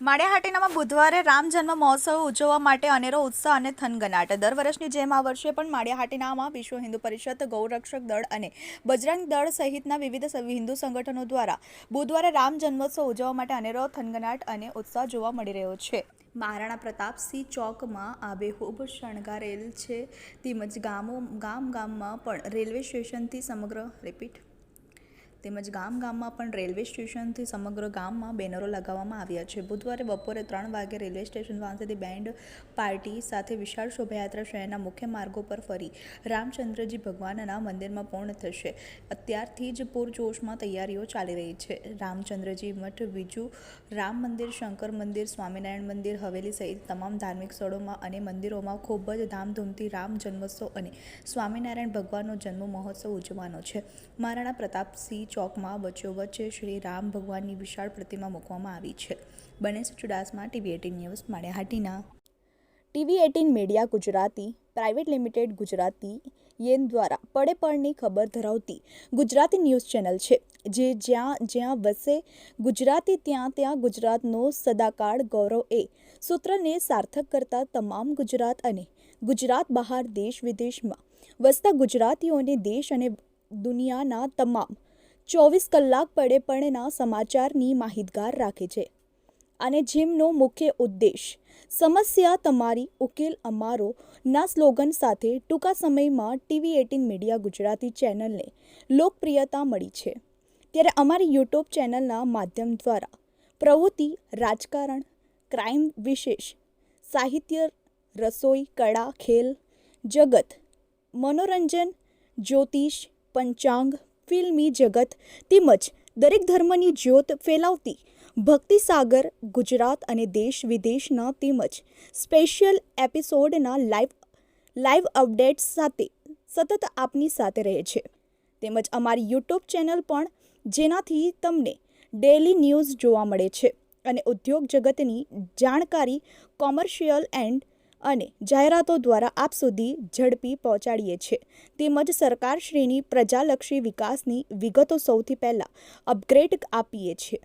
માળિયાહાટીનામાં બુધવારે રામ જન્મ મહોત્સવ ઉજવવા માટે અનેરો ઉત્સાહ અને થનગનાટ. દર વર્ષની જેમ આ વર્ષે પણ માળિયાહાટીનામાં વિશ્વ હિન્દુ પરિષદ, ગૌરક્ષક દળ અને બજરંગ દળ સહિતના વિવિધ હિન્દુ સંગઠનો દ્વારા બુધવારે રામ જન્મોત્સવ ઉજવવા માટે અનેરો થનગનાટ અને ઉત્સાહ જોવા મળી રહ્યો છે. મહારાણા પ્રતાપસિંહ ચોકમાં આબેહૂબ શણગારેલ છે, તેમજ ગામમાં પણ રેલવે સ્ટેશનથી સમગ્ર ગામમાં બેનરો લગાવવામાં આવ્યા છે. બુધવારે બપોરે 3 વાગે રેલવે સ્ટેશન પાસેથી બેન્ડ પાર્ટી સાથે વિશાળ શોભાયાત્રા શહેરના મુખ્ય માર્ગો પર ફરી રામચંદ્રજી ભગવાનના મંદિરમાં પૂર્ણ થશે. અત્યારથી જ પૂરજોશમાં તૈયારીઓ ચાલી રહી છે. રામચંદ્રજી મઠ, બીજુ રામ મંદિર, શંકર મંદિર, સ્વામિનારાયણ મંદિર, હવેલી સહિત તમામ ધાર્મિક સ્થળોમાં અને મંદિરોમાં ખૂબ જ ધામધૂમથી રામ જન્મોત્સવ અને સ્વામિનારાયણ ભગવાનનો જન્મ મહોત્સવ ઉજવવાનો છે. મહારાણા પ્રતાપસિંહ ચોકમાં વચ્ચોવચ્ચ શ્રી રામ ભગવાનની વિશાળ પ્રતિમા મૂકવામાં આવી છે. Banesh Chudasama, TV18 news, Maliyahatina. TV18 media Gujarati private limited Gujarati યેન દ્વારા પડે પળની ખબર ધરાવતી ગુજરાતી ન્યૂઝ ચેનલ છે, જે જ્યાં વસે ગુજરાતી ત્યાં ગુજરાતનો સદાકાળ ગૌરવ એ સૂત્રને સાર્થક કરતા તમામ ગુજરાત અને ગુજરાત બહાર દેશ વિદેશમાં વસતા ગુજરાતીઓને દેશ અને દુનિયાના તમામ 24 કલાક પડે પળના સમાચારની માહિતગાર રાખે છે. અને જેમનો મુખ્ય ઉદ્દેશ સમસ્યા તમારી, ઉકેલ અમારો ના સ્લોગન સાથે ટૂંકા સમયમાં TV18 મીડિયા ગુજરાતી ચેનલને લોકપ્રિયતા મળી છે. ત્યારે અમારી યુટ્યુબ ચેનલના માધ્યમ દ્વારા પ્રવૃત્તિ, રાજકારણ, ક્રાઇમ, વિશેષ સાહિત્ય, રસોઈ, કળા, ખેલ જગત, મનોરંજન, જ્યોતિષ, પંચાંગ, ફિલ્મી જગત તેમજ દરેક ધર્મની જ્યોત ફેલાવતી ભક્તિસાગર ગુજરાત અને દેશ વિદેશના તેમજ સ્પેશિયલ એપિસોડના લાઈવ અપડેટ્સ સાથે સતત આપની સાથે રહે છે. તેમજ અમારી યુટ્યુબ ચેનલ પણ, જેનાથી તમને ડેલી ન્યૂઝ જોવા મળે છે અને ઉદ્યોગ જગતની જાણકારી કોમર્શિયલ અને જાહેરાતો દ્વારા આપ સુધી ઝડપી પહોંચાડીએ છીએ. તેમજ સરકારશ્રીની પ્રજાલક્ષી વિકાસની વિગતો સૌથી પહેલાં અપગ્રેડ આપીએ છીએ.